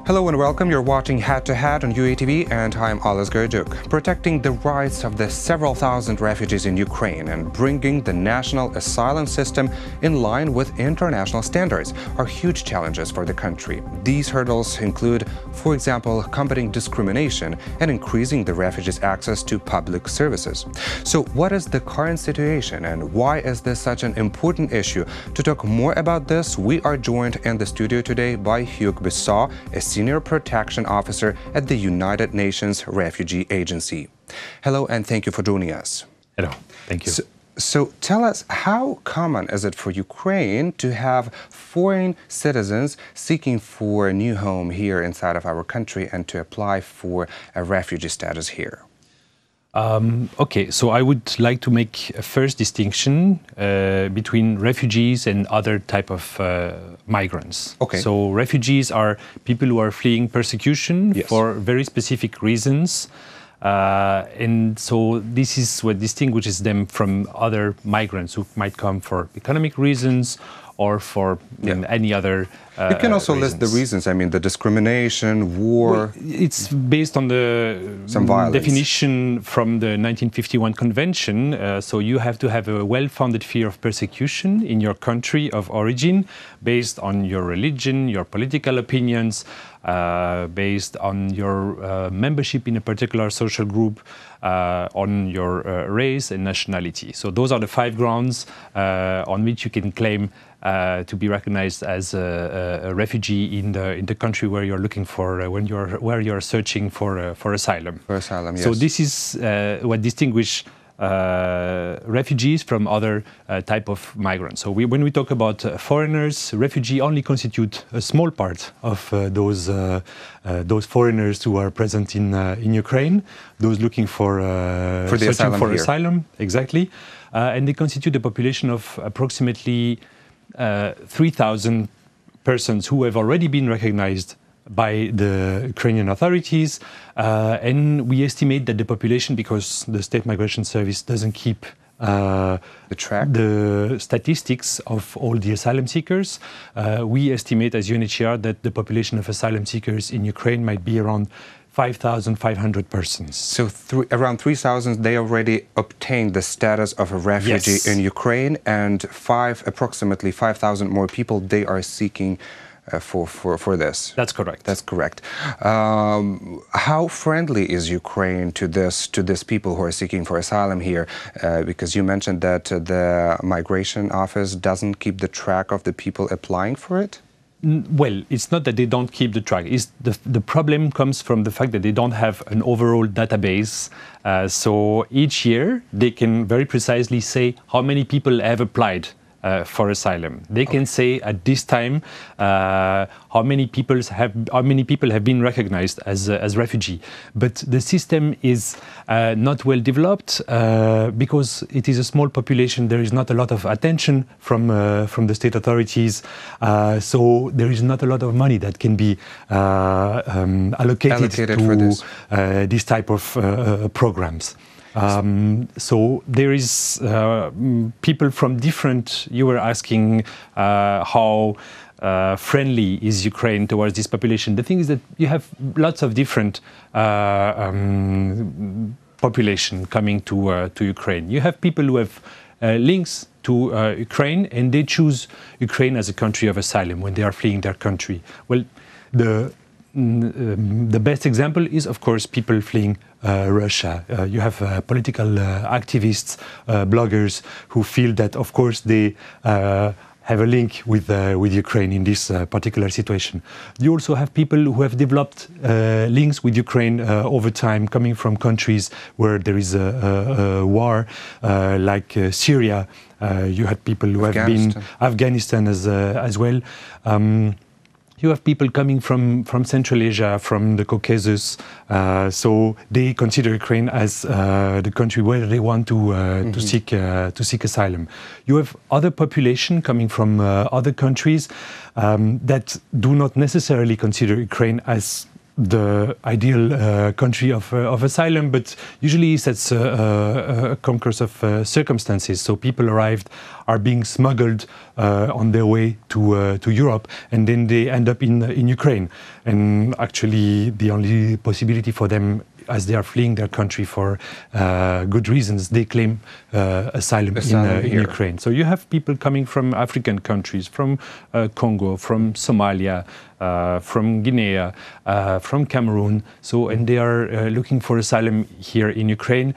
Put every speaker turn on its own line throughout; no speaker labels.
Hello and welcome. You're watching Hat to Hat on UATV, and I'm Alice Gerduk. Protecting the rights of the several thousand refugees in Ukraine and bringing the national asylum system in line with international standards are huge challenges for the country. These hurdles include, for example, combating discrimination and increasing the refugees' access to public services. So what is the current situation and why is this such an important issue? To talk more about this, we are joined in the studio today by Hugues Bissot, a Senior Protection Officer at the United Nations Refugee Agency. Hello, and thank you for joining us.
Hello, thank you.
So tell us, how common is it for Ukraine to have foreign citizens seeking for a new home here inside of our country and to apply for a refugee status here?
Okay, so I would like to make a first distinction between refugees and other type of migrants.
Okay.
So refugees are people who are fleeing persecution for very specific reasons. And so this is what distinguishes them from other migrants who might come for economic reasons or for any other
You can also list the reasons. I mean, the discrimination, war.
Well, it's based on the definition from the 1951 convention. So you have to have a well-founded fear of persecution in your country of origin based on your religion, your political opinions, based on your membership in a particular social group, on your race and nationality. So those are the 5 grounds on which you can claim to be recognized as a refugee in the country where you're looking for where you're searching for asylum.
For asylum, yes.
So this is what distinguishes refugees from other type of migrants. So when we talk about foreigners, refugee only constitute a small part of those foreigners who are present in Ukraine, those looking for asylum, exactly, and they constitute a population of approximately 3,000 persons who have already been recognized by the Ukrainian authorities, and we estimate that the population, because the State Migration Service doesn't keep the statistics of all the asylum seekers, we estimate as UNHCR that the population of asylum seekers in Ukraine might be around 5,500 persons.
So around 3,000, they already obtained the status of a refugee in Ukraine, and approximately 5,000 more people, they are seeking for this.
That's correct.
That's correct. How friendly is Ukraine to these people who are seeking for asylum here? Because you mentioned that the Migration Office doesn't keep the track of the people applying for it?
Well, it's not that they don't keep the track. The problem comes from the fact that they don't have an overall database. So each year they can very precisely say how many people have applied for asylum. They can say at this time how many people have been recognized as refugee. But the system is not well developed because it is a small population. There is not a lot of attention from the state authorities. So there is not a lot of money that can be allocated to this type of programs. So there is people from different, you were asking how friendly is Ukraine towards this population. The thing is that you have lots of different population coming to Ukraine. You have people who have links to Ukraine, and they choose Ukraine as a country of asylum when they are fleeing their country. Well, the best example is, of course, people fleeing Russia. You have political activists, bloggers who feel that, of course, they have a link with Ukraine in this particular situation. You also have people who have developed links with Ukraine over time, coming from countries where there is a war, like Syria. You had people who have been Afghanistan as well. You have people coming from Central Asia, from the Caucasus, so they consider Ukraine as the country where they want to seek asylum. You have other population coming from other countries that do not necessarily consider Ukraine as the ideal country of asylum, but usually that's a concourse of circumstances. So people arrived, are being smuggled on their way to Europe, and then they end up in Ukraine. And actually, the only possibility for them, as they are fleeing their country for good reasons, they claim asylum in Ukraine. So you have people coming from African countries, from Congo, from Somalia, from Guinea, from Cameroon. So, and they are looking for asylum here in Ukraine.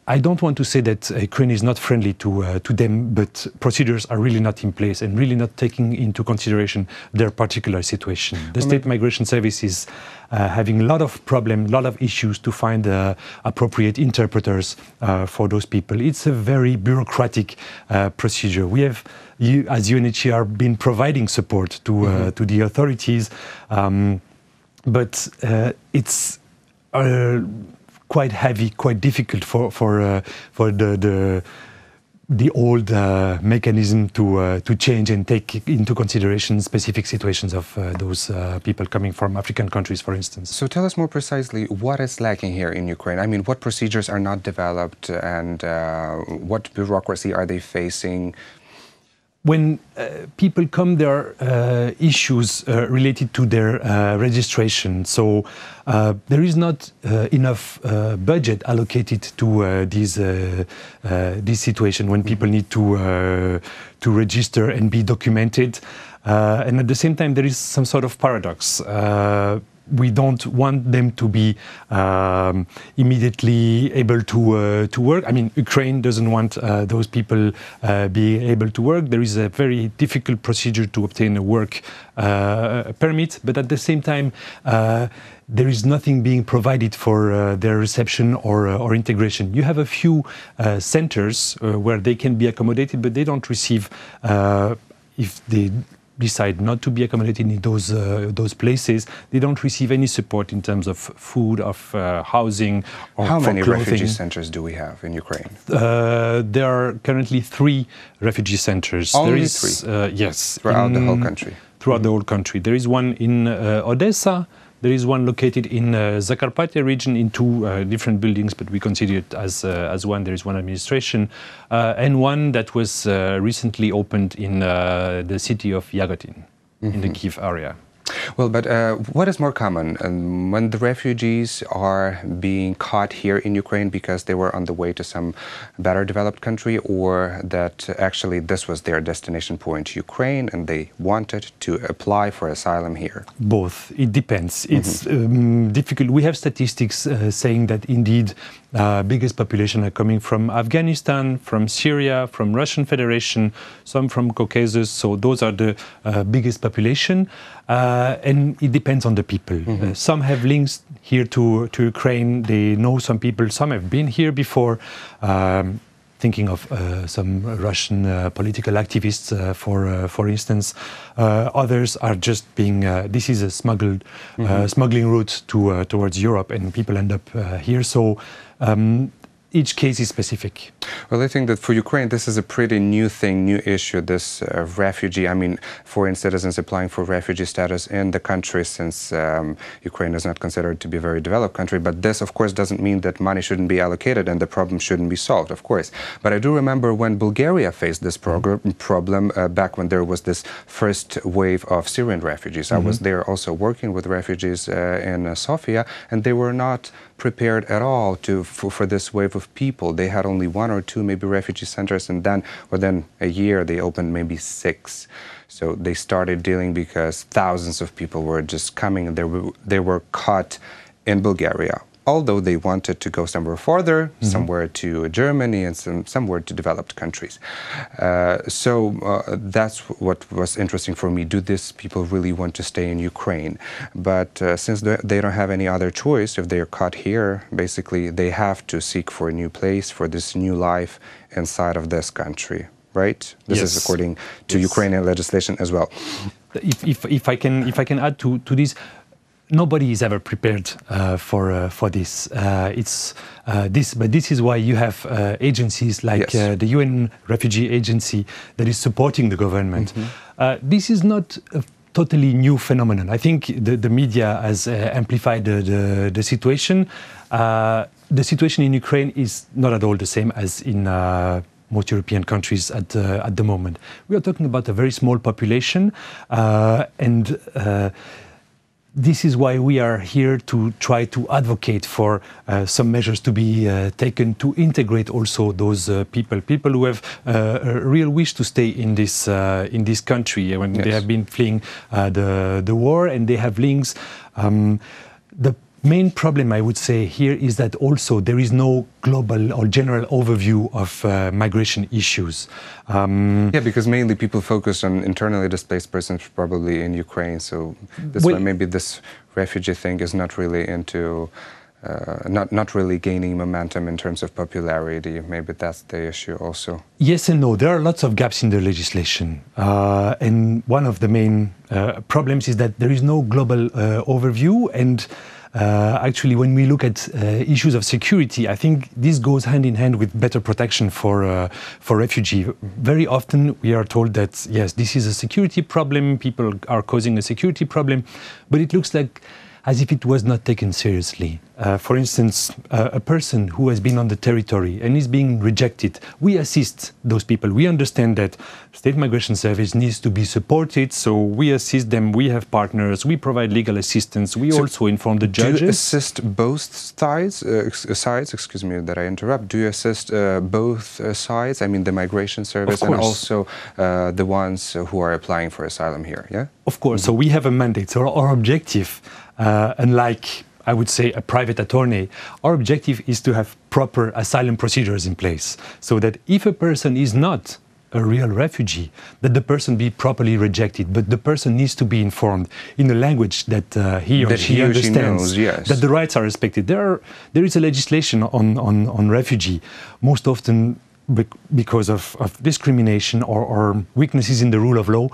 I don't want to say that Ukraine is not friendly to them, but procedures are really not in place and really not taking into consideration their particular situation. The State Migration Service is having a lot of problems, a lot of issues to find appropriate interpreters for those people. It's a very bureaucratic procedure. We have, as UNHCR, been providing support to the authorities, but it's quite heavy, quite difficult for the old mechanism to change and take into consideration specific situations of those people coming from African countries, for instance.
So tell us more precisely what is lacking here in Ukraine. I mean, what procedures are not developed, and what bureaucracy are they facing?
When people come, there are issues related to their registration. So there is not enough budget allocated to this situation when people need to register and be documented. And at the same time, there is some sort of paradox. We don't want them to be immediately able to work. I mean, Ukraine doesn't want those people being able to work. There is a very difficult procedure to obtain a work permit, but at the same time, there is nothing being provided for their reception or integration. You have a few centers where they can be accommodated, but they don't receive, if they decide not to be accommodated in those places, they don't receive any support in terms of food, of housing, or
How many
clothing.
refugee centers do we have in Ukraine?
There are currently 3 refugee centers.
Only 3?
Yes.
Throughout the whole country?
Throughout the whole country. There is one in Odessa. There is one located in Zakarpattia region in 2 different buildings, but we consider it as one. There is one administration, and one that was recently opened in the city of Yagotin, in the Kiev area.
Well, but what is more common when the refugees are being caught here in Ukraine because they were on the way to some better developed country, or that actually this was their destination point, Ukraine, and they wanted to apply for asylum here?
Both. It depends. It's difficult. We have statistics saying that indeed biggest population are coming from Afghanistan, from Syria, from Russian Federation, some from Caucasus. So those are the biggest population. And it depends on the people. Some have links here to Ukraine. They know some people. Some have been here before. Thinking of some Russian political activists, for instance. Others are just being. This is a smuggling route towards Europe, and people end up here. So. Each case is specific.
Well, I think that for Ukraine, this is a pretty new thing, new issue, this refugee, I mean, foreign citizens applying for refugee status in the country, since Ukraine is not considered to be a very developed country. But this, of course, doesn't mean that money shouldn't be allocated and the problem shouldn't be solved, of course. But I do remember when Bulgaria faced this problem back when there was this first wave of Syrian refugees. I was there also working with refugees in Sofia, and they were not prepared at all for this wave of people. They had only 1 or 2 maybe refugee centers, and then within a year they opened maybe 6. So they started dealing because thousands of people were just coming, and they were caught in Bulgaria. Although they wanted to go somewhere farther, somewhere to Germany and somewhere to developed countries. So that's what was interesting for me. Do these people really want to stay in Ukraine? But since they don't have any other choice, if they are caught here, basically they have to seek for a new place, for this new life inside of this country, right? This is according to Ukrainian legislation as well.
If I can add to this, nobody is ever prepared for this. But this is why you have agencies like the UN Refugee Agency that is supporting the government. This is not a totally new phenomenon. I think the media has amplified the situation. The situation in Ukraine is not at all the same as in most European countries at the moment. We are talking about a very small population, and this is why we are here to try to advocate for some measures to be taken to integrate also those people who have a real wish to stay in this country when they have been fleeing the war, and they have links. The main problem, I would say, here is that also there is no global or general overview of migration issues.
Yeah, because mainly people focus on internally displaced persons, probably in Ukraine. So that's why maybe this refugee thing is not really into, not really gaining momentum in terms of popularity. Maybe that's the issue also.
Yes and no. There are lots of gaps in the legislation. And one of the main problems is that there is no global overview. And actually, when we look at issues of security, I think this goes hand in hand with better protection for refugees. Very often we are told that, yes, this is a security problem, people are causing a security problem, but it looks like as if it was not taken seriously. For instance, a person who has been on the territory and is being rejected, we assist those people. We understand that State Migration Service needs to be supported, so we assist them, we have partners, we provide legal assistance, we also inform the judges.
Do you assist both sides? Excuse me that I interrupt. Do you assist both sides? I mean, the Migration Service and also the ones who are applying for asylum here, yeah?
Of course. So we have a mandate. So our objective, unlike, I would say, a private attorney, our objective is to have proper asylum procedures in place so that if a person is not a real refugee, that the person be properly rejected, but the person needs to be informed in a language that he or she understands, that the rights are respected. There is a legislation on refugee, most often because of discrimination or weaknesses in the rule of law.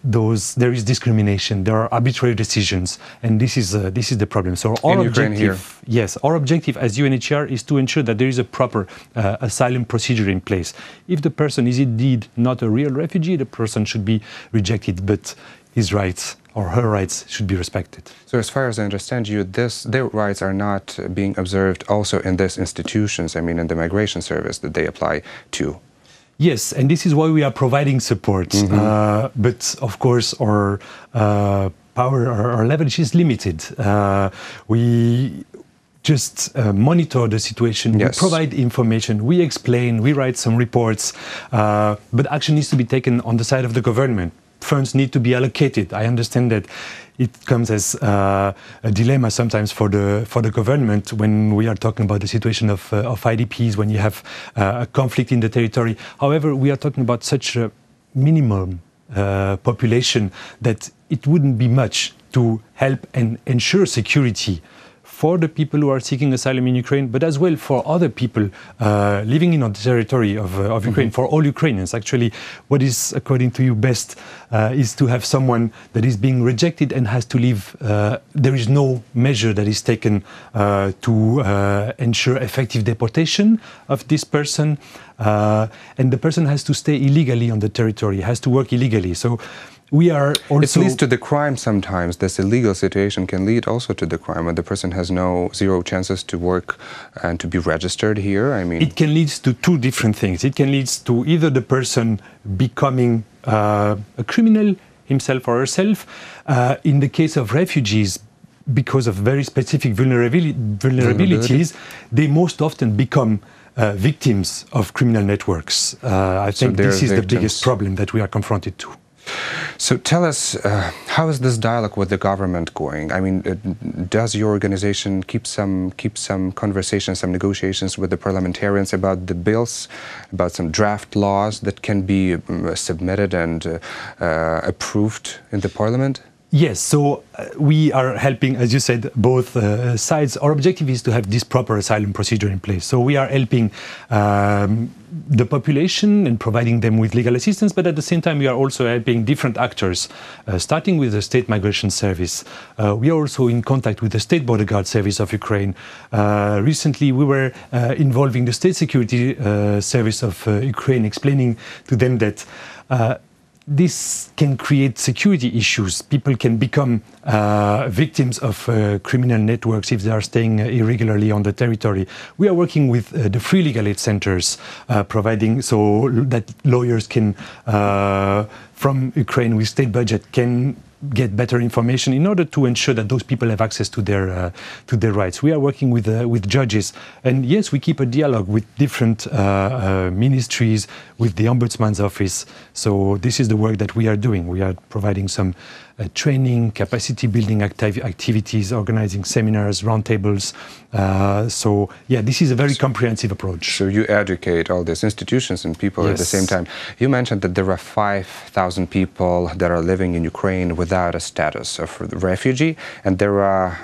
There is discrimination, there are arbitrary decisions, and this is the problem. So our objective, yes, our objective as UNHCR is to ensure that there is a proper asylum procedure in place. If the person is indeed not a real refugee, the person should be rejected, but his rights or her rights should be respected.
So as far as I understand you, their rights are not being observed also in these institutions, I mean in the Migration Service that they apply to.
Yes, and this is why we are providing support. But of course our power, our leverage is limited. We just monitor the situation, we provide information, we explain, we write some reports, but action needs to be taken on the side of the government. Funds need to be allocated. I understand that it comes as a dilemma sometimes for the government when we are talking about the situation of IDPs, when you have a conflict in the territory. However, we are talking about such a minimum population that it wouldn't be much to help and ensure security for the people who are seeking asylum in Ukraine, but as well for other people living in the territory of Ukraine, for all Ukrainians. Actually, what is, according to you, best is to have someone that is being rejected and has to leave. There is no measure that is taken to ensure effective deportation of this person, and the person has to stay illegally on the territory, has to work illegally. So we are also...
It leads to the crime sometimes. This illegal situation can lead also to the crime when the person has zero chances to work and to be registered here. I mean,
it can lead to two different things. It can lead to either the person becoming a criminal himself or herself. In the case of refugees, because of very specific vulnerabilities, they most often become victims of criminal networks. I think this is the biggest problem that we are confronted to.
So tell us, how is this dialogue with the government going? I mean, does your organization keep some conversations, some negotiations with the parliamentarians about the bills, about some draft laws that can be submitted and approved in the parliament?
Yes, so we are helping, as you said, both sides. Our objective is to have this proper asylum procedure in place. So we are helping the population and providing them with legal assistance, but at the same time we are also helping different actors, starting with the State Migration Service. We are also in contact with the State Border Guard Service of Ukraine. Recently we were involving the State Security Service of Ukraine, explaining to them that this can create security issues. People can become victims of criminal networks if they are staying irregularly on the territory. We are working with the free legal aid centers, providing so that lawyers can, from Ukraine with state budget, can get better information in order to ensure that those people have access to their rights. We are working with judges, and yes, we keep a dialogue with different ministries, with the Ombudsman's office. So this is the work that we are doing. We are providing some training, capacity building activities, organizing seminars, roundtables. So yeah, this is a very comprehensive approach.
So you educate all these institutions and people at the same time. You mentioned that there are 5,000 people that are living in Ukraine without a status of refugee, and there are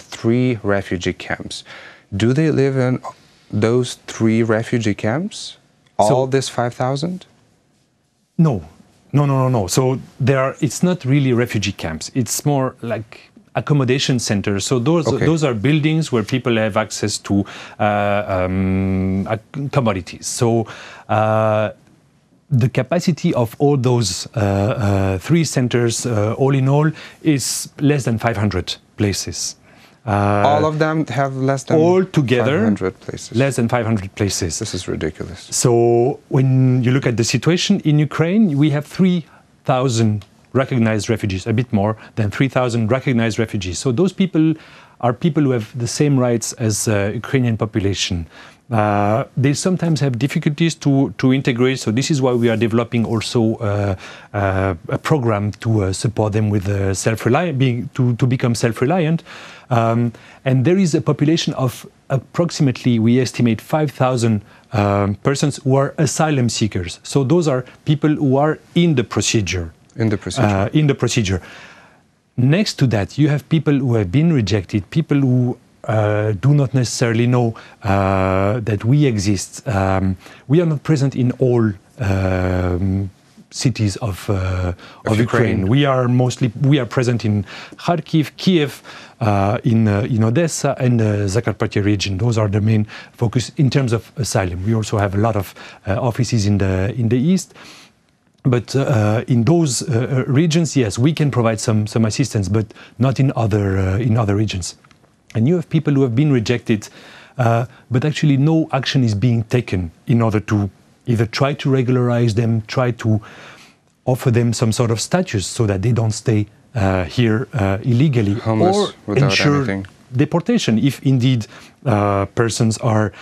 3 refugee camps. Do they live in those 3 refugee camps? All this 5,000?
No. So it's not really refugee camps. It's more like accommodation centers. So those are buildings where people have access to commodities. So the capacity of all those 3 centers, all in all, is less than 500 places.
All of them have less than
all together,
500 places.
Less than 500 places.
This is ridiculous.
So when you look at the situation in Ukraine, we have 3,000 recognized refugees, a bit more than 3,000 recognized refugees. So those people are people who have the same rights as Ukrainian population. They sometimes have difficulties to integrate, so this is why we are developing also a program to support them with to become self-reliant. And there is a population of approximately, we estimate, 5,000 persons who are asylum seekers. So those are people who are in the procedure. In the procedure. Next to that, you have people who have been rejected, people who do not necessarily know that we exist. We are not present in all cities of Ukraine. We are present in Kharkiv, Kiev, in Odessa and the Zakarpattia region. Those are the main focus in terms of asylum. We also have a lot of offices in the east. But in those regions, yes, we can provide some assistance, but not in other regions. And you have people who have been rejected, but actually no action is being taken in order to either try to regularize them, try to offer them some sort of status so that they don't stay here illegally,
homeless,
or ensure anything. Deportation if indeed persons are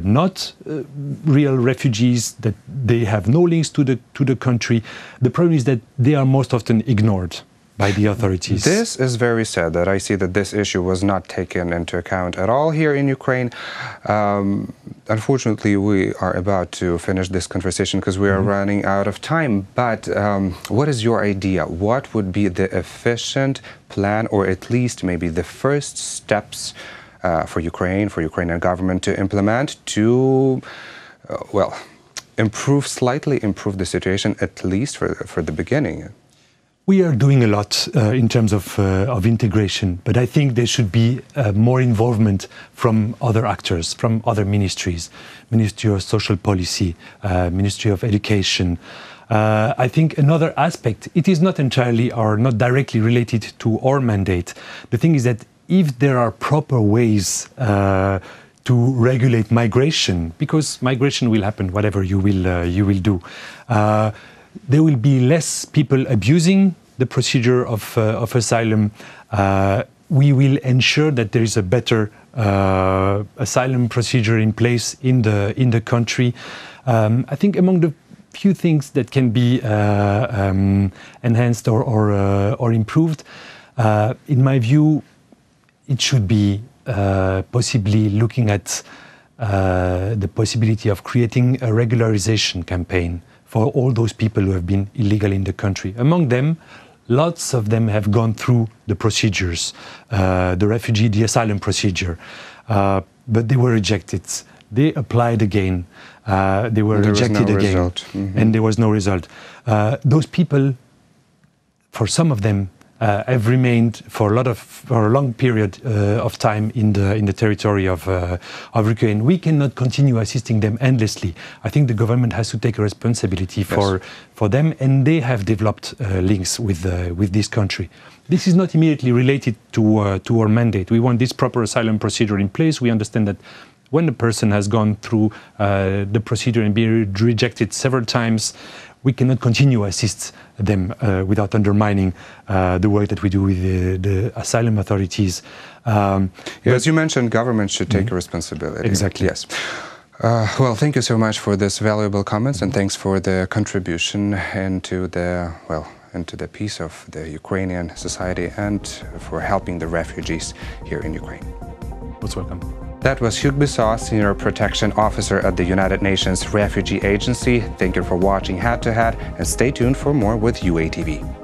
not real refugees, that they have no links to the country. The problem is that they are most often ignored by the authorities.
This is very sad that I see that this issue was not taken into account at all here in Ukraine. Unfortunately, we are about to finish this conversation because we are running out of time. But what is your idea? What would be the efficient plan, or at least maybe the first steps for Ukrainian government to implement to, slightly improve the situation, at least for the beginning?
We are doing a lot in terms of integration, but I think there should be more involvement from other actors, from other ministries, Ministry of Social Policy, Ministry of Education. I think another aspect, it is not entirely or not directly related to our mandate. The thing is that if there are proper ways to regulate migration, because migration will happen whatever you will do, there will be less people abusing the procedure of asylum. We will ensure that there is a better asylum procedure in place in the country. I think among the few things that can be enhanced or improved, in my view, it should be possibly looking at the possibility of creating a regularization campaign for all those people who have been illegal in the country. Among them, lots of them have gone through the procedures, the asylum procedure, but they were rejected. They applied again, they were rejected again, and there was no result. Those people, for some of them, have remained for a long period of time in the territory of Ukraine. We cannot continue assisting them endlessly. I think the government has to take a responsibility for them, and they have developed links with this country. This is not immediately related to our mandate. We want this proper asylum procedure in place. We understand that when a person has gone through the procedure and been rejected several times, we cannot continue to assist them without undermining the work that we do with the asylum authorities.
As you mentioned, government should take a responsibility.
Exactly.
Yes. Well, thank you so much for this valuable comments, and thanks for the contribution into the peace of the Ukrainian society and for helping the refugees here in Ukraine.
Most welcome.
That was Hugues Bissot, Senior Protection Officer at the United Nations Refugee Agency. Thank you for watching Head to Head, and stay tuned for more with UATV.